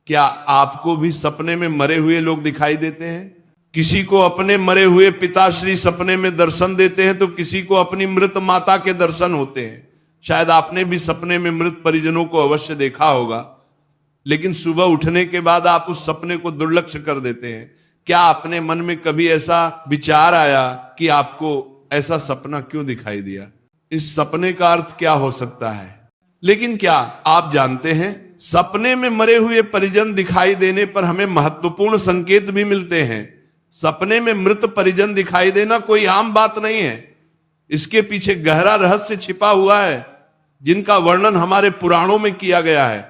क्या आपको भी सपने में मरे हुए लोग दिखाई देते हैं? किसी को अपने मरे हुए पिताश्री सपने में दर्शन देते हैं तो किसी को अपनी मृत माता के दर्शन होते हैं। शायद आपने भी सपने में मृत परिजनों को अवश्य देखा होगा, लेकिन सुबह उठने के बाद आप उस सपने को दुर्लक्ष्य कर देते हैं। क्या अपने मन में कभी ऐसा विचार आया कि आपको ऐसा सपना क्यों दिखाई दिया? इस सपने का अर्थ क्या हो सकता है? लेकिन क्या आप जानते हैं, सपने में मरे हुए परिजन दिखाई देने पर हमें महत्वपूर्ण संकेत भी मिलते हैं। सपने में मृत परिजन दिखाई देना कोई आम बात नहीं है। इसके पीछे गहरा रहस्य छिपा हुआ है, जिनका वर्णन हमारे पुराणों में किया गया है।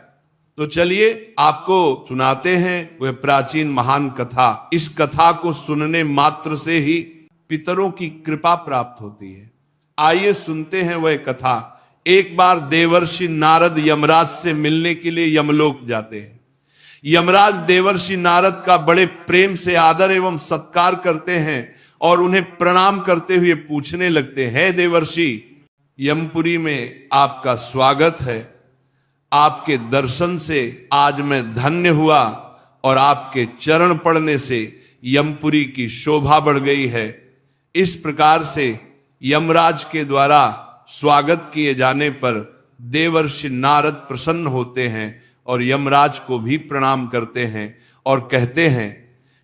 तो चलिए आपको सुनाते हैं वह प्राचीन महान कथा। इस कथा को सुनने मात्र से ही पितरों की कृपा प्राप्त होती है। आइए सुनते हैं वह कथा। एक बार देवर्षि नारद यमराज से मिलने के लिए यमलोक जाते हैं। यमराज देवर्षि नारद का बड़े प्रेम से आदर एवं सत्कार करते हैं और उन्हें प्रणाम करते हुए पूछने लगते हैं, देवर्षि, यमपुरी में आपका स्वागत है। आपके दर्शन से आज मैं धन्य हुआ और आपके चरण पड़ने से यमपुरी की शोभा बढ़ गई है। इस प्रकार से यमराज के द्वारा स्वागत किए जाने पर देवर्षि नारद प्रसन्न होते हैं और यमराज को भी प्रणाम करते हैं और कहते हैं,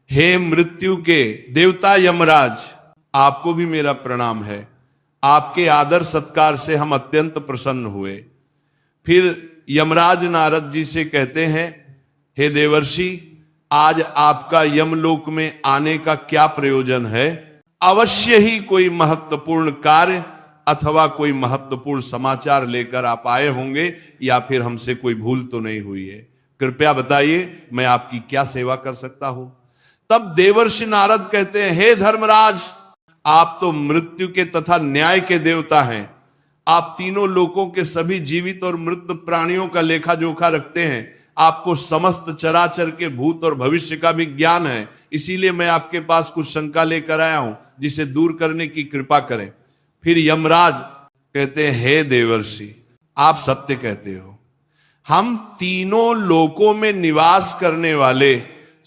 हे मृत्यु के देवता यमराज, आपको भी मेरा प्रणाम है। आपके आदर सत्कार से हम अत्यंत प्रसन्न हुए। फिर यमराज नारद जी से कहते हैं, हे देवर्षि, आज आपका यमलोक में आने का क्या प्रयोजन है? अवश्य ही कोई महत्वपूर्ण कार्य अथवा कोई महत्वपूर्ण समाचार लेकर आप आए होंगे, या फिर हमसे कोई भूल तो नहीं हुई है? कृपया बताइए, मैं आपकी क्या सेवा कर सकता हूं? तब देवर्षि नारद कहते हैं, हे धर्मराज, आप तो मृत्यु के तथा न्याय के देवता हैं। आप तीनों लोकों के सभी जीवित और मृत प्राणियों का लेखा जोखा रखते हैं। आपको समस्त चराचर के भूत और भविष्य का भी ज्ञान है। इसीलिए मैं आपके पास कुछ शंका लेकर आया हूं, जिसे दूर करने की कृपा करें। फिर यमराज कहते हैं, हे देवर्षि, आप सत्य कहते हो। हम तीनों लोकों में निवास करने वाले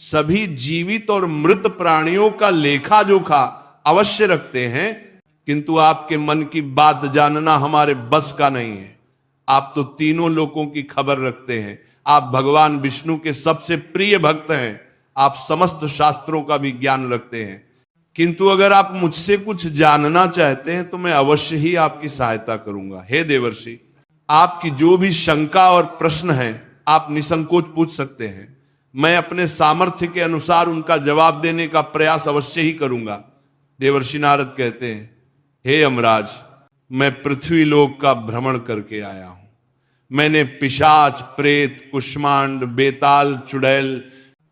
सभी जीवित और मृत प्राणियों का लेखा जोखा अवश्य रखते हैं, किंतु आपके मन की बात जानना हमारे बस का नहीं है। आप तो तीनों लोकों की खबर रखते हैं। आप भगवान विष्णु के सबसे प्रिय भक्त हैं। आप समस्त शास्त्रों का भी ज्ञान रखते हैं। किंतु अगर आप मुझसे कुछ जानना चाहते हैं तो मैं अवश्य ही आपकी सहायता करूंगा। हे देवर्षि, आपकी जो भी शंका और प्रश्न है आप निसंकोच पूछ सकते हैं। मैं अपने सामर्थ्य के अनुसार उनका जवाब देने का प्रयास अवश्य ही करूंगा। देवर्षि नारद कहते हैं, हे यमराज, मैं पृथ्वी लोक का भ्रमण करके आया हूं। मैंने पिशाच, प्रेत, कुष्मांड, बेताल, चुड़ैल,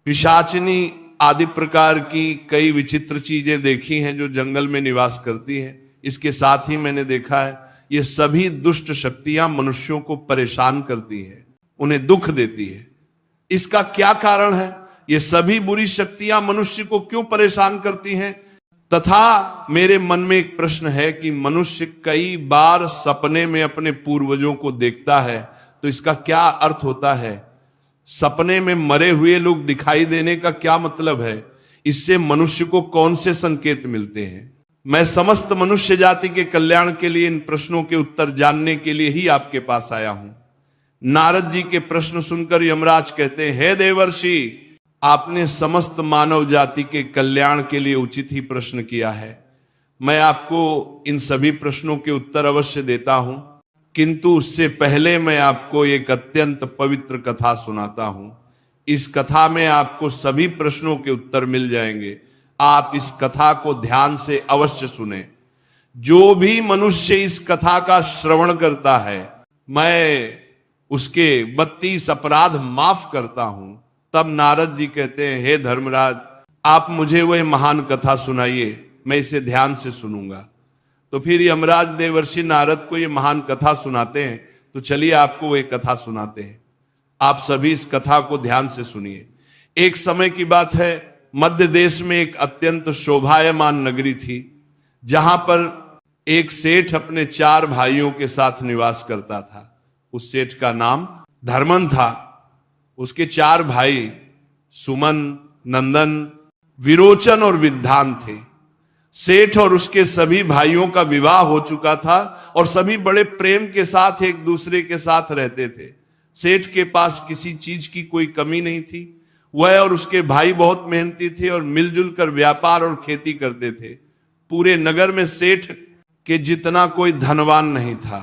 पिशाचिनी आदि प्रकार की कई विचित्र चीजें देखी हैं जो जंगल में निवास करती हैं। इसके साथ ही मैंने देखा है, ये सभी दुष्ट शक्तियां मनुष्यों को परेशान करती हैं, उन्हें दुख देती है। इसका क्या कारण है? ये सभी बुरी शक्तियां मनुष्य को क्यों परेशान करती हैं? तथा मेरे मन में एक प्रश्न है कि मनुष्य कई बार सपने में अपने पूर्वजों को देखता है, तो इसका क्या अर्थ होता है? सपने में मरे हुए लोग दिखाई देने का क्या मतलब है? इससे मनुष्य को कौन से संकेत मिलते हैं? मैं समस्त मनुष्य जाति के कल्याण के लिए इन प्रश्नों के उत्तर जानने के लिए ही आपके पास आया हूं। नारद जी के प्रश्न सुनकर यमराज कहते हैं, हे देवर्षि, आपने समस्त मानव जाति के कल्याण के लिए उचित ही प्रश्न किया है। मैं आपको इन सभी प्रश्नों के उत्तर अवश्य देता हूं, किंतु उससे पहले मैं आपको एक अत्यंत पवित्र कथा सुनाता हूं। इस कथा में आपको सभी प्रश्नों के उत्तर मिल जाएंगे। आप इस कथा को ध्यान से अवश्य सुने। जो भी मनुष्य इस कथा का श्रवण करता है, मैं उसके 32 अपराध माफ करता हूं। तब नारद जी कहते हैं, हे धर्मराज, आप मुझे वह महान कथा सुनाइए, मैं इसे ध्यान से सुनूंगा। तो फिर यमराज देवर्षि नारद को ये महान कथा सुनाते हैं। तो चलिए आपको वह कथा सुनाते हैं। आप सभी इस कथा को ध्यान से सुनिए। एक समय की बात है, मध्य देश में एक अत्यंत शोभायमान नगरी थी, जहां पर एक सेठ अपने 4 भाइयों के साथ निवास करता था। उस सेठ का नाम धर्मन था। उसके 4 भाई सुमन, नंदन, विरोचन और विद्वान थे। सेठ और उसके सभी भाइयों का विवाह हो चुका था और सभी बड़े प्रेम के साथ एक दूसरे के साथ रहते थे। सेठ के पास किसी चीज की कोई कमी नहीं थी। वह और उसके भाई बहुत मेहनती थे और मिलजुल कर व्यापार और खेती करते थे। पूरे नगर में सेठ के जितना कोई धनवान नहीं था।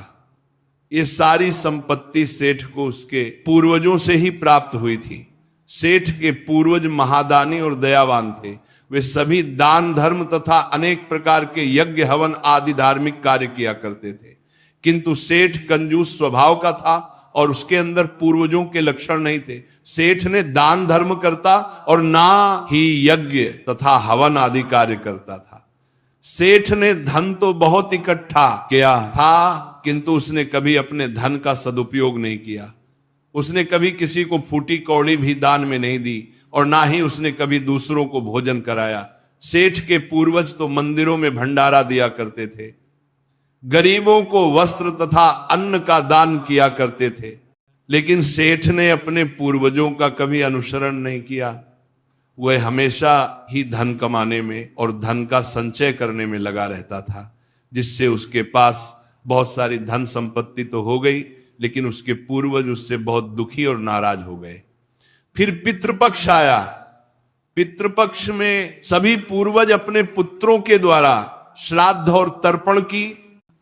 ये सारी संपत्ति सेठ को उसके पूर्वजों से ही प्राप्त हुई थी। सेठ के पूर्वज महादानी और दयावान थे। वे सभी दान धर्म तथा अनेक प्रकार के यज्ञ हवन आदि धार्मिक कार्य किया करते थे। किंतु सेठ कंजूस स्वभाव का था और उसके अंदर पूर्वजों के लक्षण नहीं थे। सेठ ने दान धर्म करता और ना ही यज्ञ तथा हवन आदि कार्य करता था। सेठ ने धन तो बहुत इकट्ठा किया था, किंतु उसने कभी अपने धन का सदुपयोग नहीं किया। उसने कभी किसी को फूटी कौड़ी भी दान में नहीं दी और ना ही उसने कभी दूसरों को भोजन कराया। सेठ के पूर्वज तो मंदिरों में भंडारा दिया करते थे, गरीबों को वस्त्र तथा अन्न का दान किया करते थे, लेकिन सेठ ने अपने पूर्वजों का कभी अनुसरण नहीं किया। वह हमेशा ही धन कमाने में और धन का संचय करने में लगा रहता था, जिससे उसके पास बहुत सारी धन संपत्ति तो हो गई, लेकिन उसके पूर्वज उससे बहुत दुखी और नाराज हो गए। फिर पितृपक्ष आया। पितृपक्ष में सभी पूर्वज अपने पुत्रों के द्वारा श्राद्ध और तर्पण की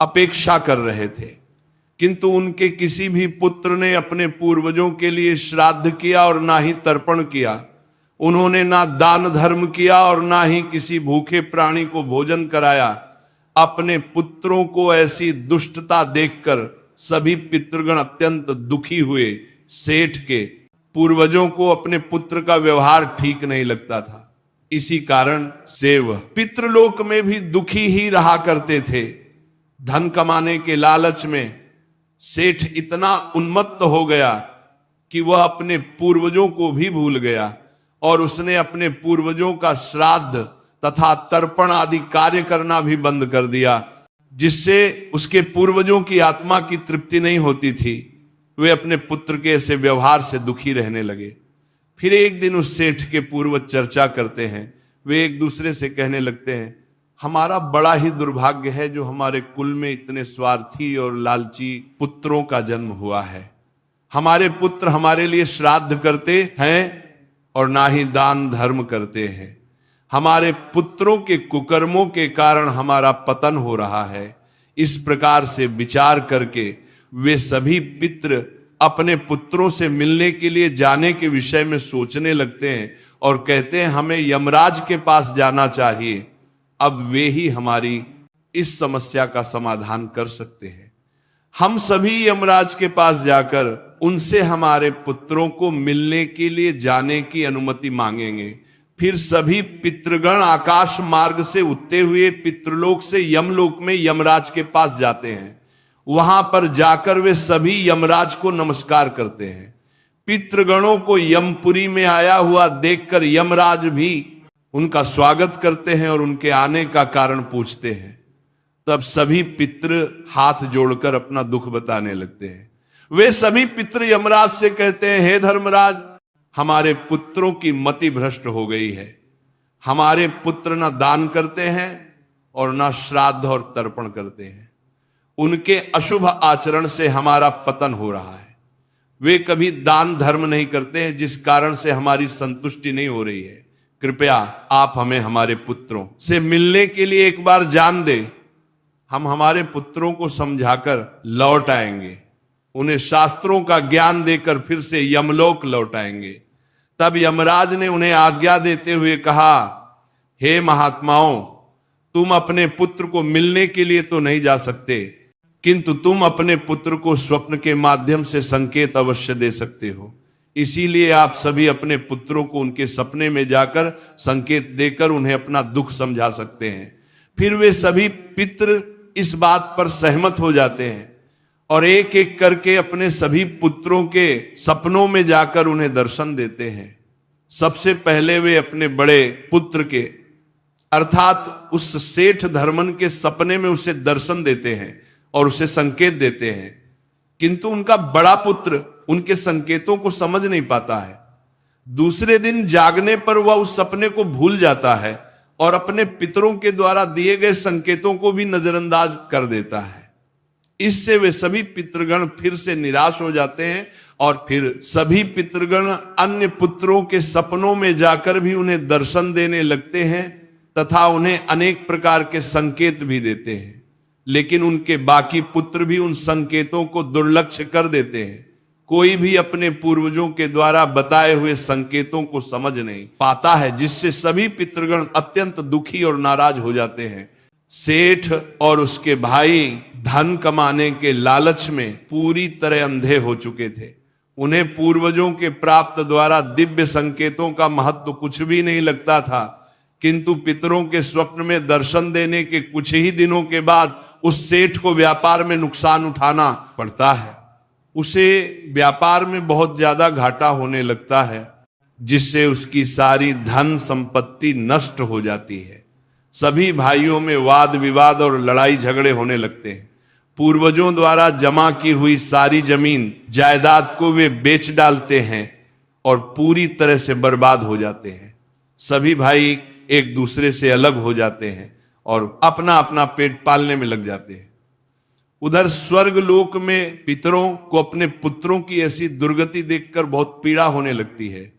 अपेक्षा कर रहे थे, किंतु उनके किसी भी पुत्र ने अपने पूर्वजों के लिए श्राद्ध किया और ना ही तर्पण किया। उन्होंने ना दान धर्म किया और ना ही किसी भूखे प्राणी को भोजन कराया। अपने पुत्रों को ऐसी दुष्टता देखकर सभी पितृगण अत्यंत दुखी हुए। सेठ के पूर्वजों को अपने पुत्र का व्यवहार ठीक नहीं लगता था। इसी कारण से वह पितृलोक में भी दुखी ही रहा करते थे। धन कमाने के लालच में सेठ इतना उन्मत्त हो गया कि वह अपने पूर्वजों को भी भूल गया और उसने अपने पूर्वजों का श्राद्ध तथा तर्पण आदि कार्य करना भी बंद कर दिया, जिससे उसके पूर्वजों की आत्मा की तृप्ति नहीं होती थी। वे अपने पुत्र के ऐसे व्यवहार से दुखी रहने लगे। फिर एक दिन उस सेठ के पूर्वज चर्चा करते हैं। वे एक दूसरे से कहने लगते हैं, हमारा बड़ा ही दुर्भाग्य है जो हमारे कुल में इतने स्वार्थी और लालची पुत्रों का जन्म हुआ है। हमारे पुत्र हमारे लिए श्राद्ध करते हैं और ना ही दान धर्म करते हैं। हमारे पुत्रों के कुकर्मों के कारण हमारा पतन हो रहा है। इस प्रकार से विचार करके वे सभी पितृ अपने पुत्रों से मिलने के लिए जाने के विषय में सोचने लगते हैं और कहते हैं हमें यमराज के पास जाना चाहिए। अब वे ही हमारी इस समस्या का समाधान कर सकते हैं। हम सभी यमराज के पास जाकर उनसे हमारे पुत्रों को मिलने के लिए जाने की अनुमति मांगेंगे। फिर सभी पितृगण आकाश मार्ग से उठते हुए पितृलोक से यमलोक में यमराज के पास जाते हैं। वहां पर जाकर वे सभी यमराज को नमस्कार करते हैं। पितृगणों को यमपुरी में आया हुआ देखकर यमराज भी उनका स्वागत करते हैं और उनके आने का कारण पूछते हैं। तब सभी पितृ हाथ जोड़कर अपना दुख बताने लगते हैं। वे सभी पितृ यमराज से कहते हैं, हे धर्मराज, हमारे पुत्रों की मति भ्रष्ट हो गई है। हमारे पुत्र ना दान करते हैं और ना श्राद्ध और तर्पण करते हैं। उनके अशुभ आचरण से हमारा पतन हो रहा है। वे कभी दान धर्म नहीं करते हैं, जिस कारण से हमारी संतुष्टि नहीं हो रही है। कृपया आप हमें हमारे पुत्रों से मिलने के लिए एक बार जान दे। हम हमारे पुत्रों को समझाकर लौट आएंगे, उन्हें शास्त्रों का ज्ञान देकर फिर से यमलोक लौट आएंगे। तब यमराज ने उन्हें आज्ञा देते हुए कहा, हे महात्माओं, तुम अपने पुत्र को मिलने के लिए तो नहीं जा सकते, किंतु तुम अपने पुत्र को स्वप्न के माध्यम से संकेत अवश्य दे सकते हो। इसीलिए आप सभी अपने पुत्रों को उनके सपने में जाकर संकेत देकर उन्हें अपना दुख समझा सकते हैं। फिर वे सभी पितृ इस बात पर सहमत हो जाते हैं और एक एक करके अपने सभी पुत्रों के सपनों में जाकर उन्हें दर्शन देते हैं। सबसे पहले वे अपने बड़े पुत्र के अर्थात उस सेठ धर्मन के सपने में उसे दर्शन देते हैं और उसे संकेत देते हैं, किंतु उनका बड़ा पुत्र उनके संकेतों को समझ नहीं पाता है। दूसरे दिन जागने पर वह उस सपने को भूल जाता है और अपने पितरों के द्वारा दिए गए संकेतों को भी नजरअंदाज कर देता है। इससे वे सभी पितृगण फिर से निराश हो जाते हैं और फिर सभी पितृगण अन्य पुत्रों के सपनों में जाकर भी उन्हें दर्शन देने लगते हैं तथा उन्हें अनेक प्रकार के संकेत भी देते हैं, लेकिन उनके बाकी पुत्र भी उन संकेतों को दुर्लक्ष्य कर देते हैं। कोई भी अपने पूर्वजों के द्वारा बताए हुए संकेतों को समझ नहीं पाता है, जिससे सभी पितृगण अत्यंत दुखी और नाराज हो जाते हैं। सेठ और उसके भाई धन कमाने के लालच में पूरी तरह अंधे हो चुके थे। उन्हें पूर्वजों के प्राप्त द्वारा दिव्य संकेतों का महत्व कुछ भी नहीं लगता था, किंतु पितरों के स्वप्न में दर्शन देने के कुछ ही दिनों के बाद उस सेठ को व्यापार में नुकसान उठाना पड़ता है। उसे व्यापार में बहुत ज्यादा घाटा होने लगता है, जिससे उसकी सारी धन संपत्ति नष्ट हो जाती है। सभी भाइयों में वाद विवाद और लड़ाई झगड़े होने लगते हैं। पूर्वजों द्वारा जमा की हुई सारी जमीन जायदाद को वे बेच डालते हैं और पूरी तरह से बर्बाद हो जाते हैं। सभी भाई एक दूसरे से अलग हो जाते हैं और अपना अपना पेट पालने में लग जाते हैं। उधर स्वर्ग लोक में पितरों को अपने पुत्रों की ऐसी दुर्गति देखकर बहुत पीड़ा होने लगती है।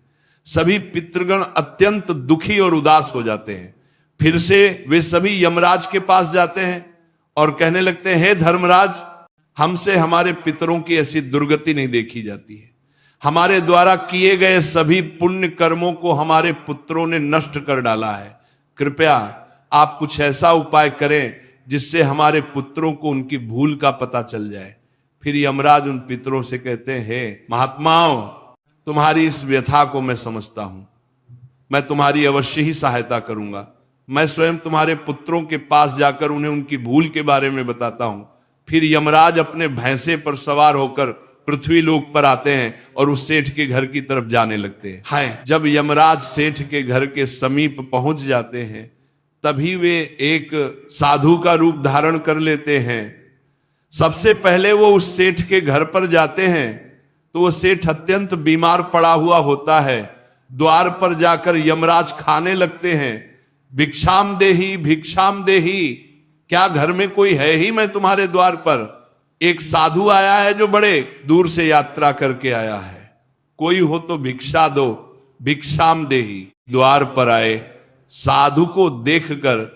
सभी पितृगण अत्यंत दुखी और उदास हो जाते हैं। फिर से वे सभी यमराज के पास जाते हैं और कहने लगते हैं, हे धर्मराज, हमसे हमारे पितरों की ऐसी दुर्गति नहीं देखी जाती है। हमारे द्वारा किए गए सभी पुण्य कर्मों को हमारे पुत्रों ने नष्ट कर डाला है। कृपया आप कुछ ऐसा उपाय करें जिससे हमारे पुत्रों को उनकी भूल का पता चल जाए। फिर यमराज उन पितरों से कहते हैं, हे महात्माओं, तुम्हारी इस व्यथा को मैं समझता हूं। मैं तुम्हारी अवश्य ही सहायता करूंगा। मैं स्वयं तुम्हारे पुत्रों के पास जाकर उन्हें उनकी भूल के बारे में बताता हूं। फिर यमराज अपने भैंसे पर सवार होकर पृथ्वी लोक पर आते हैं और उस सेठ के घर की तरफ जाने लगते हैं। हाय, जब यमराज सेठ के घर के समीप पहुंच जाते हैं, तभी वे एक साधु का रूप धारण कर लेते हैं। सबसे पहले वो उस सेठ के घर पर जाते हैं तो वो सेठ अत्यंत बीमार पड़ा हुआ होता है। द्वार पर जाकर यमराज खाने लगते हैं, भिक्षाम देही भिक्षाम देही, क्या घर में कोई है ही मैं तुम्हारे द्वार पर? एक साधु आया है जो बड़े दूर से यात्रा करके आया है, कोई हो तो भिक्षा दो, भिक्षाम देही। द्वार पर आए साधु को देखकर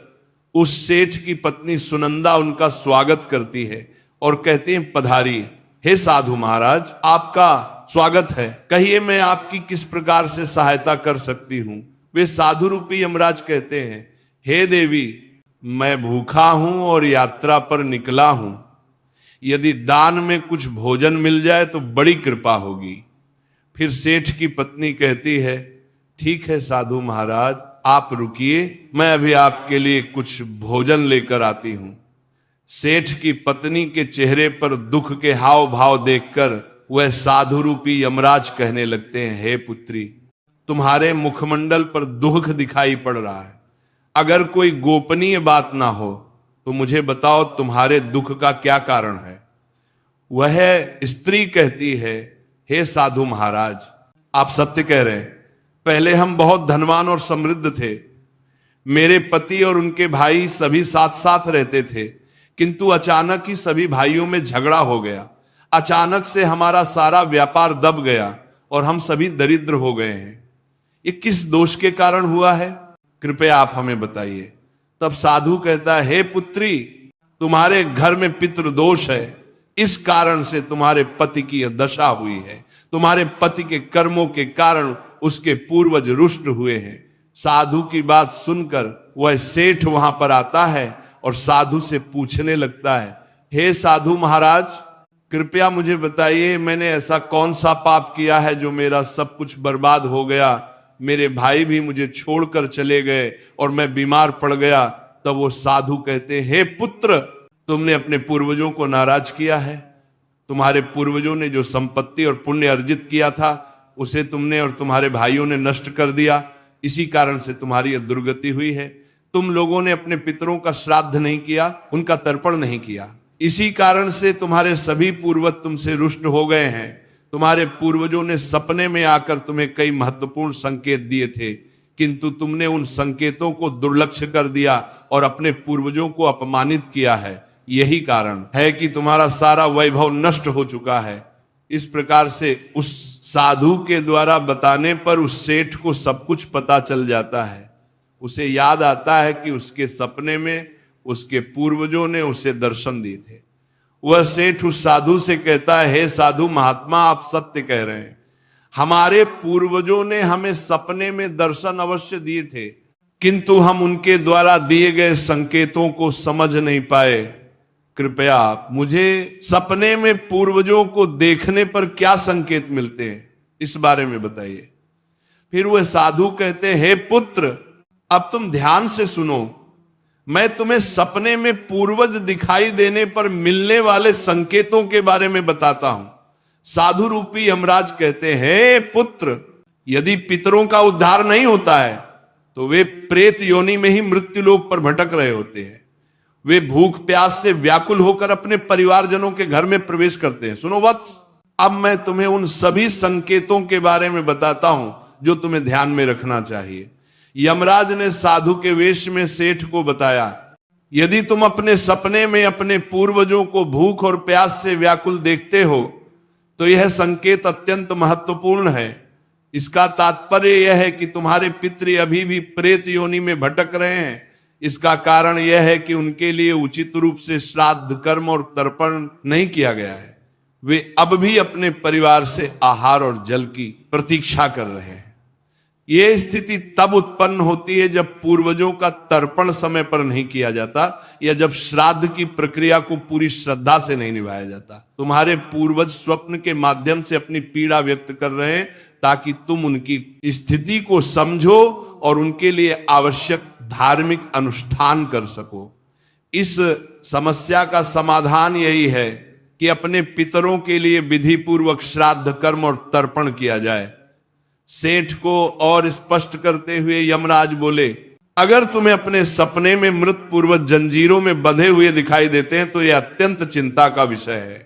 उस सेठ की पत्नी सुनंदा उनका स्वागत करती है और कहती है, पधारी। हे साधु महाराज, आपका स्वागत है, कहिए मैं आपकी किस प्रकार से सहायता कर सकती हूं? वे साधु रूपी यमराज कहते हैं, हे देवी, मैं भूखा हूं और यात्रा पर निकला हूं। यदि दान में कुछ भोजन मिल जाए तो बड़ी कृपा होगी। फिर सेठ की पत्नी कहती है, ठीक है साधु महाराज, आप रुकिए, मैं अभी आपके लिए कुछ भोजन लेकर आती हूं। सेठ की पत्नी के चेहरे पर दुख के हाव भाव देखकर वह साधु रूपी यमराज कहने लगते हैं, हे पुत्री, तुम्हारे मुखमंडल पर दुख दिखाई पड़ रहा है। अगर कोई गोपनीय बात ना हो तो मुझे बताओ तुम्हारे दुख का क्या कारण है? वह स्त्री कहती है, हे साधु महाराज, आप सत्य कह रहे हैं। पहले हम बहुत धनवान और समृद्ध थे। मेरे पति और उनके भाई सभी साथ साथ रहते थे, किंतु अचानक ही सभी भाइयों में झगड़ा हो गया। अचानक से हमारा सारा व्यापार दब गया और हम सभी दरिद्र हो गए हैं। ये किस दोष के कारण हुआ है? कृपया आप हमें बताइए। तब साधु कहता है, हे पुत्री, तुम्हारे घर में पितृ दोष है, इस कारण से तुम्हारे पति की यह दशा हुई है। तुम्हारे पति के कर्मों के कारण उसके पूर्वज रुष्ट हुए हैं। साधु की बात सुनकर वह सेठ वहां पर आता है और साधु से पूछने लगता है, हे साधु महाराज, कृपया मुझे बताइए, मैंने ऐसा कौन सा पाप किया है जो मेरा सब कुछ बर्बाद हो गया? मेरे भाई भी मुझे छोड़कर चले गए और मैं बीमार पड़ गया। तब वो साधु कहते हैं, हे पुत्र, तुमने अपने पूर्वजों को नाराज किया है। तुम्हारे पूर्वजों ने जो संपत्ति और पुण्य अर्जित किया था उसे तुमने और तुम्हारे भाइयों ने नष्ट कर दिया। इसी कारण से तुम्हारी यह दुर्गति हुई है। तुम लोगों ने अपने पितरों का श्राद्ध नहीं किया, उनका तर्पण नहीं किया। इसी कारण से तुम्हारे सभी पूर्वज तुमसे रुष्ट हो गए हैं। तुम्हारे पूर्वजों ने सपने में आकर तुम्हें कई महत्वपूर्ण संकेत दिए थे, किंतु तुमने उन संकेतों को दुर्लक्ष्य कर दिया और अपने पूर्वजों को अपमानित किया है। यही कारण है कि तुम्हारा सारा वैभव नष्ट हो चुका है। इस प्रकार से उस साधु के द्वारा बताने पर उस सेठ को सब कुछ पता चल जाता है। उसे याद आता है कि उसके सपने में उसके पूर्वजों ने उसे दर्शन दिए थे। वह सेठ उस साधु से कहता है, हे साधु महात्मा, आप सत्य कह रहे हैं। हमारे पूर्वजों ने हमें सपने में दर्शन अवश्य दिए थे, किंतु हम उनके द्वारा दिए गए संकेतों को समझ नहीं पाए। कृपया आप मुझे सपने में पूर्वजों को देखने पर क्या संकेत मिलते हैं, इस बारे में बताइए। फिर वह साधु कहते हैं, हे पुत्र, अब तुम ध्यान से सुनो। मैं तुम्हें सपने में पूर्वज दिखाई देने पर मिलने वाले संकेतों के बारे में बताता हूं। साधु रूपी यमराज कहते हैं, पुत्र, यदि पितरों का उद्धार नहीं होता है तो वे प्रेत योनि में ही मृत्यु लोक पर भटक रहे होते हैं। वे भूख प्यास से व्याकुल होकर अपने परिवारजनों के घर में प्रवेश करते हैं। सुनो वत्स, अब मैं तुम्हें उन सभी संकेतों के बारे में बताता हूं जो तुम्हें ध्यान में रखना चाहिए। यमराज ने साधु के वेश में सेठ को बताया, यदि तुम अपने सपने में अपने पूर्वजों को भूख और प्यास से व्याकुल देखते हो तो यह संकेत अत्यंत महत्वपूर्ण है। इसका तात्पर्य यह है कि तुम्हारे पितृ अभी भी प्रेत योनि में भटक रहे हैं। इसका कारण यह है कि उनके लिए उचित रूप से श्राद्ध कर्म और तर्पण नहीं किया गया है। वे अब भी अपने परिवार से आहार और जल की प्रतीक्षा कर रहे हैं। यह स्थिति तब उत्पन्न होती है जब पूर्वजों का तर्पण समय पर नहीं किया जाता या जब श्राद्ध की प्रक्रिया को पूरी श्रद्धा से नहीं निभाया जाता। तुम्हारे पूर्वज स्वप्न के माध्यम से अपनी पीड़ा व्यक्त कर रहे हैं ताकि तुम उनकी स्थिति को समझो और उनके लिए आवश्यक धार्मिक अनुष्ठान कर सको। इस समस्या का समाधान यही है कि अपने पितरों के लिए विधि पूर्वक श्राद्ध कर्म और तर्पण किया जाए। सेठ को और स्पष्ट करते हुए यमराज बोले, अगर तुम्हें अपने सपने में मृत पूर्वज जंजीरों में बंधे हुए दिखाई देते हैं तो यह अत्यंत चिंता का विषय है।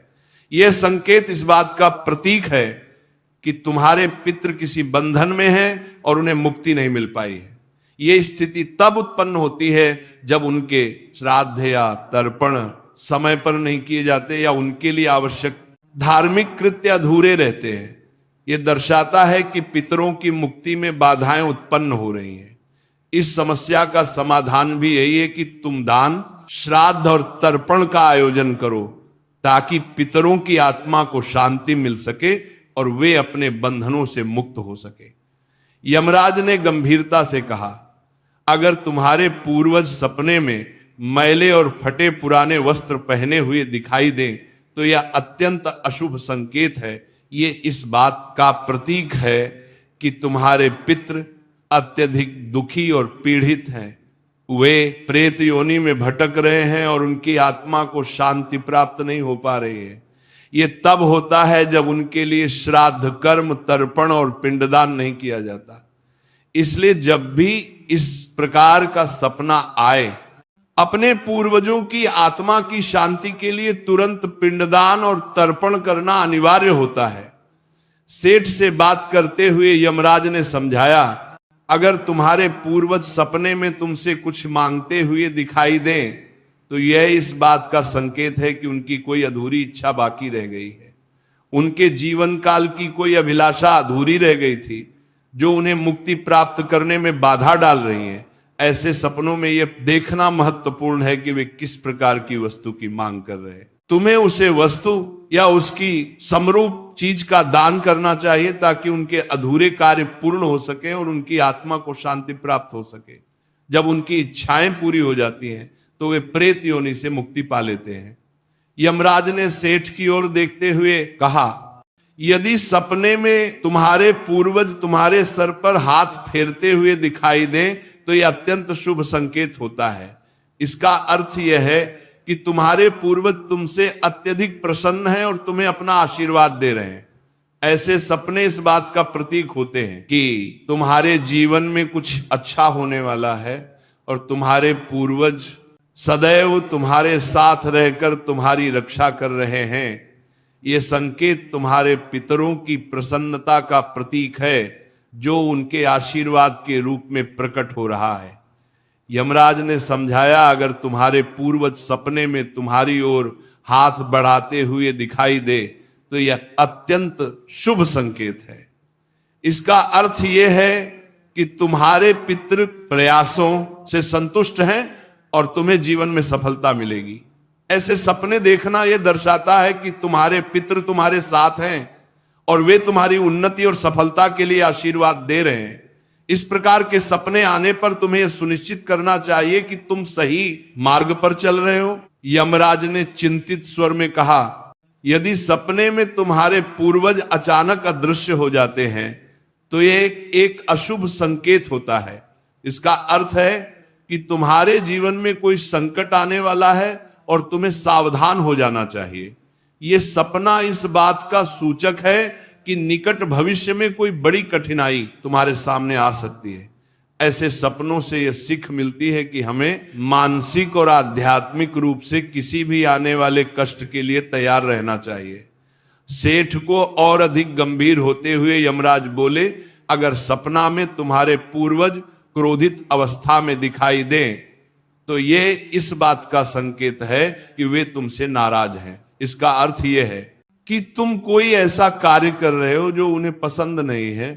यह संकेत इस बात का प्रतीक है कि तुम्हारे पितृ किसी बंधन में हैं और उन्हें मुक्ति नहीं मिल पाई है। यह स्थिति तब उत्पन्न होती है जब उनके श्राद्ध या तर्पण समय पर नहीं किए जाते या उनके लिए आवश्यक धार्मिक कृत्य अधूरे रहते हैं। यह दर्शाता है कि पितरों की मुक्ति में बाधाएं उत्पन्न हो रही हैं। इस समस्या का समाधान भी यही है कि तुम दान, श्राद्ध और तर्पण का आयोजन करो ताकि पितरों की आत्मा को शांति मिल सके और वे अपने बंधनों से मुक्त हो सके। यमराज ने गंभीरता से कहा, अगर तुम्हारे पूर्वज सपने में मैले और फटे पुराने वस्त्र पहने हुए दिखाई दें तो यह अत्यंत अशुभ संकेत है। ये इस बात का प्रतीक है कि तुम्हारे पितृ अत्यधिक दुखी और पीड़ित हैं। वे प्रेत योनि में भटक रहे हैं और उनकी आत्मा को शांति प्राप्त नहीं हो पा रही है। ये तब होता है जब उनके लिए श्राद्ध कर्म, तर्पण और पिंडदान नहीं किया जाता। इसलिए जब भी इस प्रकार का सपना आए, अपने पूर्वजों की आत्मा की शांति के लिए तुरंत पिंडदान और तर्पण करना अनिवार्य होता है। सेठ से बात करते हुए यमराज ने समझाया, अगर तुम्हारे पूर्वज सपने में तुमसे कुछ मांगते हुए दिखाई दें तो यह इस बात का संकेत है कि उनकी कोई अधूरी इच्छा बाकी रह गई है। उनके जीवन काल की कोई अभिलाषा अधूरी रह गई थी जो उन्हें मुक्ति प्राप्त करने में बाधा डाल रही है। ऐसे सपनों में यह देखना महत्वपूर्ण है कि वे किस प्रकार की वस्तु की मांग कर रहे हैं। तुम्हें उसे वस्तु या उसकी समरूप चीज का दान करना चाहिए ताकि उनके अधूरे कार्य पूर्ण हो सके और उनकी आत्मा को शांति प्राप्त हो सके। जब उनकी इच्छाएं पूरी हो जाती हैं तो वे प्रेत योनि से मुक्ति पा लेते हैं। यमराज ने सेठ की ओर देखते हुए कहा, यदि सपने में तुम्हारे पूर्वज तुम्हारे सर पर हाथ फेरते हुए दिखाई दें तो यह अत्यंत शुभ संकेत होता है। इसका अर्थ यह है कि तुम्हारे पूर्वज तुमसे अत्यधिक प्रसन्न हैं और तुम्हें अपना आशीर्वाद दे रहे हैं। ऐसे सपने इस बात का प्रतीक होते हैं कि तुम्हारे जीवन में कुछ अच्छा होने वाला है और तुम्हारे पूर्वज सदैव तुम्हारे साथ रहकर तुम्हारी रक्षा कर रहे हैं। ये संकेत तुम्हारे पितरों की प्रसन्नता का प्रतीक है, जो उनके आशीर्वाद के रूप में प्रकट हो रहा है। यमराज ने समझाया, अगर तुम्हारे पूर्वज सपने में तुम्हारी ओर हाथ बढ़ाते हुए दिखाई दे तो यह अत्यंत शुभ संकेत है। इसका अर्थ यह है कि तुम्हारे पितृ प्रयासों से संतुष्ट हैं और तुम्हें जीवन में सफलता मिलेगी। ऐसे सपने देखना यह दर्शाता है कि तुम्हारे पितृ तुम्हारे साथ हैं और वे तुम्हारी उन्नति और सफलता के लिए आशीर्वाद दे रहे हैं। इस प्रकार के सपने आने पर तुम्हें यह सुनिश्चित करना चाहिए कि तुम सही मार्ग पर चल रहे हो। यमराज ने चिंतित स्वर में कहा, यदि सपने में तुम्हारे पूर्वज अचानक अदृश्य हो जाते हैं तो यह एक अशुभ संकेत होता है। इसका अर्थ है कि तुम्हारे जीवन में कोई संकट आने वाला है और तुम्हें सावधान हो जाना चाहिए। यह सपना इस बात का सूचक है कि निकट भविष्य में कोई बड़ी कठिनाई तुम्हारे सामने आ सकती है। ऐसे सपनों से यह सीख मिलती है कि हमें मानसिक और आध्यात्मिक रूप से किसी भी आने वाले कष्ट के लिए तैयार रहना चाहिए। सेठ को और अधिक गंभीर होते हुए यमराज बोले, अगर सपना में तुम्हारे पूर्वज क्रोधित अवस्था में दिखाई दें तो ये इस बात का संकेत है कि वे तुमसे नाराज हैं। इसका अर्थ यह है कि तुम कोई ऐसा कार्य कर रहे हो जो उन्हें पसंद नहीं है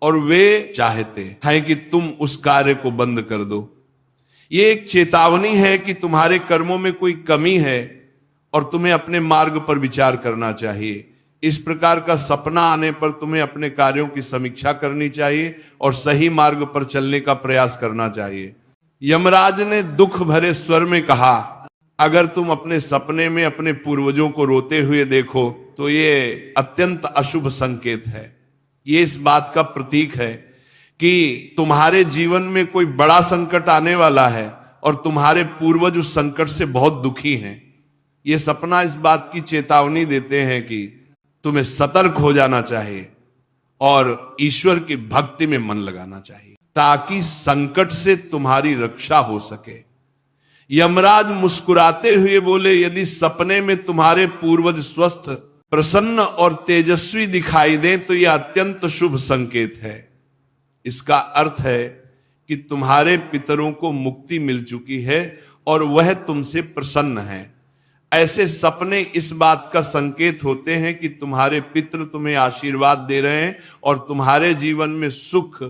और वे चाहते हैं कि तुम उस कार्य को बंद कर दो। ये एक चेतावनी है कि तुम्हारे कर्मों में कोई कमी है और तुम्हें अपने मार्ग पर विचार करना चाहिए। इस प्रकार का सपना आने पर तुम्हें अपने कार्यों की समीक्षा करनी चाहिए और सही मार्ग पर चलने का प्रयास करना चाहिए। यमराज ने दुख भरे स्वर में कहा, अगर तुम अपने सपने में अपने पूर्वजों को रोते हुए देखो तो ये अत्यंत अशुभ संकेत है। ये इस बात का प्रतीक है कि तुम्हारे जीवन में कोई बड़ा संकट आने वाला है और तुम्हारे पूर्वज उस संकट से बहुत दुखी हैं। ये सपना इस बात की चेतावनी देते हैं कि तुम्हें सतर्क हो जाना चाहिए और ईश्वर की भक्ति में मन लगाना चाहिए ताकि संकट से तुम्हारी रक्षा हो सके। यमराज मुस्कुराते हुए बोले, यदि सपने में तुम्हारे पूर्वज स्वस्थ, प्रसन्न और तेजस्वी दिखाई दें तो यह अत्यंत शुभ संकेत है। इसका अर्थ है कि तुम्हारे पितरों को मुक्ति मिल चुकी है और वह तुमसे प्रसन्न है। ऐसे सपने इस बात का संकेत होते हैं कि तुम्हारे पितृ तुम्हें आशीर्वाद दे रहे हैं और तुम्हारे जीवन में सुख,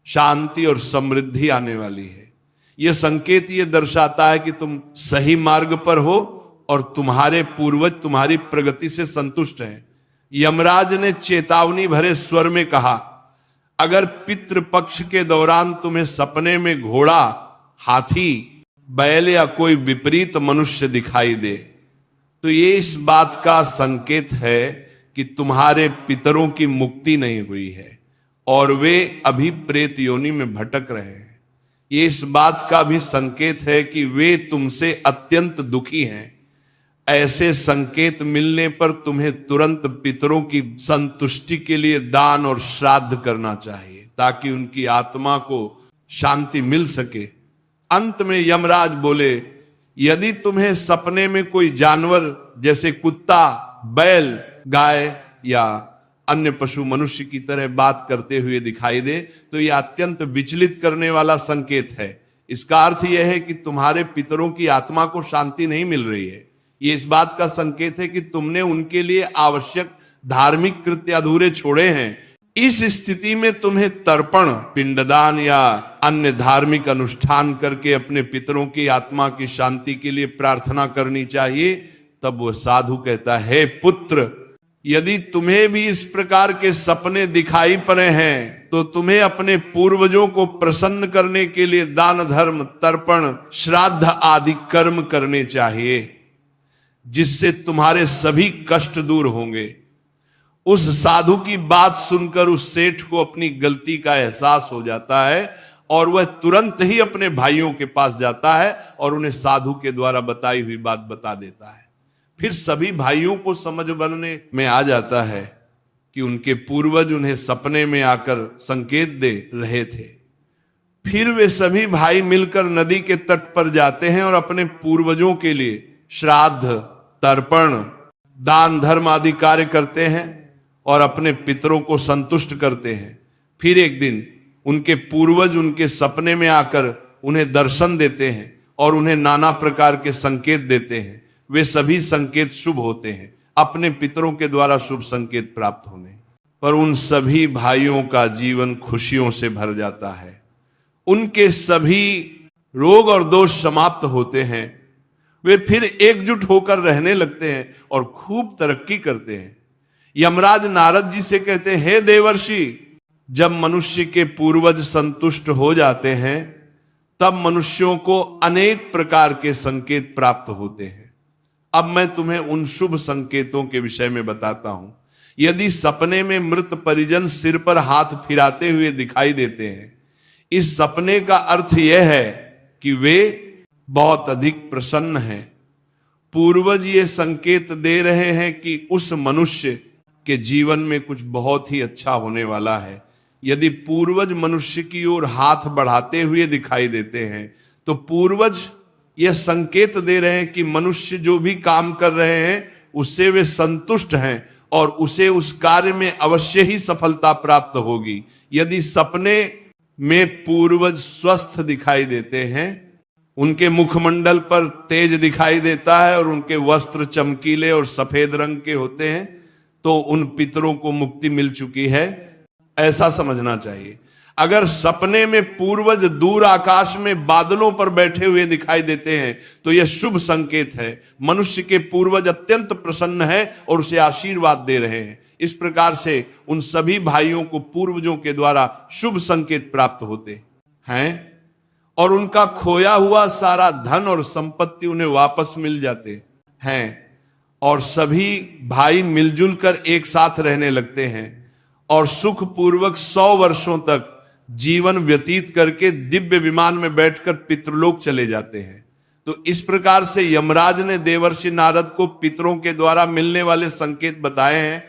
शांति और समृद्धि आने वाली है। यह संकेत यह दर्शाता है कि तुम सही मार्ग पर हो और तुम्हारे पूर्वज तुम्हारी प्रगति से संतुष्ट हैं। यमराज ने चेतावनी भरे स्वर में कहा, अगर पितृपक्ष के दौरान तुम्हें सपने में घोड़ा, हाथी, बैल या कोई विपरीत मनुष्य दिखाई दे तो ये इस बात का संकेत है कि तुम्हारे पितरों की मुक्ति नहीं हुई है और वे अभी प्रेत योनि में भटक रहे हैं। ये इस बात का भी संकेत है कि वे तुमसे अत्यंत दुखी हैं। ऐसे संकेत मिलने पर तुम्हें तुरंत पितरों की संतुष्टि के लिए दान और श्राद्ध करना चाहिए ताकि उनकी आत्मा को शांति मिल सके। अंत में यमराज बोले, यदि तुम्हें सपने में कोई जानवर जैसे कुत्ता, बैल, गाय या अन्य पशु मनुष्य की तरह बात करते हुए दिखाई दे तो यह अत्यंत विचलित करने वाला संकेत है। इसका अर्थ यह है कि तुम्हारे पितरों की आत्मा को शांति नहीं मिल रही है। यह इस बात का संकेत है कि तुमने उनके लिए आवश्यक धार्मिक कृत्य अधूरे छोड़े हैं। इस स्थिति में तुम्हें तर्पण, पिंडदान या अन्य धार्मिक अनुष्ठान करके अपने पितरों की आत्मा की शांति के लिए प्रार्थना करनी चाहिए। तब वह साधु कहता है, हे पुत्र, यदि तुम्हें भी इस प्रकार के सपने दिखाई पड़े हैं तो तुम्हें अपने पूर्वजों को प्रसन्न करने के लिए दान, धर्म, तर्पण, श्राद्ध आदि कर्म करने चाहिए जिससे तुम्हारे सभी कष्ट दूर होंगे। उस साधु की बात सुनकर उस सेठ को अपनी गलती का एहसास हो जाता है और वह तुरंत ही अपने भाइयों के पास जाता है और उन्हें साधु के द्वारा बताई हुई बात बता देता है। फिर सभी भाइयों को समझ बनने में आ जाता है कि उनके पूर्वज उन्हें सपने में आकर संकेत दे रहे थे। फिर वे सभी भाई मिलकर नदी के तट पर जाते हैं और अपने पूर्वजों के लिए श्राद्ध, तर्पण, दान धर्म आदि कार्य करते हैं और अपने पितरों को संतुष्ट करते हैं। फिर एक दिन उनके पूर्वज उनके सपने में आकर उन्हें दर्शन देते हैं और उन्हें नाना प्रकार के संकेत देते हैं। वे सभी संकेत शुभ होते हैं, अपने पितरों के द्वारा शुभ संकेत प्राप्त होने पर उन सभी भाइयों का जीवन खुशियों से भर जाता है। उनके सभी रोग और दोष समाप्त होते हैं। वे फिर एकजुट होकर रहने लगते हैं और खूब तरक्की करते हैं। यमराज नारद जी से कहते हैं, हे देवर्षि, जब मनुष्य के पूर्वज संतुष्ट हो जाते हैं तब मनुष्यों को अनेक प्रकार के संकेत प्राप्त होते हैं। अब मैं तुम्हें उन शुभ संकेतों के विषय में बताता हूं। यदि सपने में मृत परिजन सिर पर हाथ फिराते हुए दिखाई देते हैं, इस सपने का अर्थ यह है कि वे बहुत अधिक प्रसन्न हैं। पूर्वज ये संकेत दे रहे हैं कि उस मनुष्य के जीवन में कुछ बहुत ही अच्छा होने वाला है। यदि पूर्वज मनुष्य की ओर हाथ बढ़ाते हुए दिखाई देते हैं तो पूर्वज यह संकेत दे रहे हैं कि मनुष्य जो भी काम कर रहे हैं उससे वे संतुष्ट हैं और उसे उस कार्य में अवश्य ही सफलता प्राप्त होगी। यदि सपने में पूर्वज स्वस्थ दिखाई देते हैं, उनके मुखमंडल पर तेज दिखाई देता है और उनके वस्त्र चमकीले और सफेद रंग के होते हैं, तो उन पितरों को मुक्ति मिल चुकी है, ऐसा समझना चाहिए। अगर सपने में पूर्वज दूर आकाश में बादलों पर बैठे हुए दिखाई देते हैं तो यह शुभ संकेत है। मनुष्य के पूर्वज अत्यंत प्रसन्न है और उसे आशीर्वाद दे रहे हैं। इस प्रकार से उन सभी भाइयों को पूर्वजों के द्वारा शुभ संकेत प्राप्त होते हैं और उनका खोया हुआ सारा धन और संपत्ति उन्हें वापस मिल जाते हैं और सभी भाई मिलजुल कर एक साथ रहने लगते हैं और सुख पूर्वक 100 वर्षों तक जीवन व्यतीत करके दिव्य विमान में बैठकर पितृलोक चले जाते हैं। तो इस प्रकार से यमराज ने देवर्षि नारद को पितरों के द्वारा मिलने वाले संकेत बताए हैं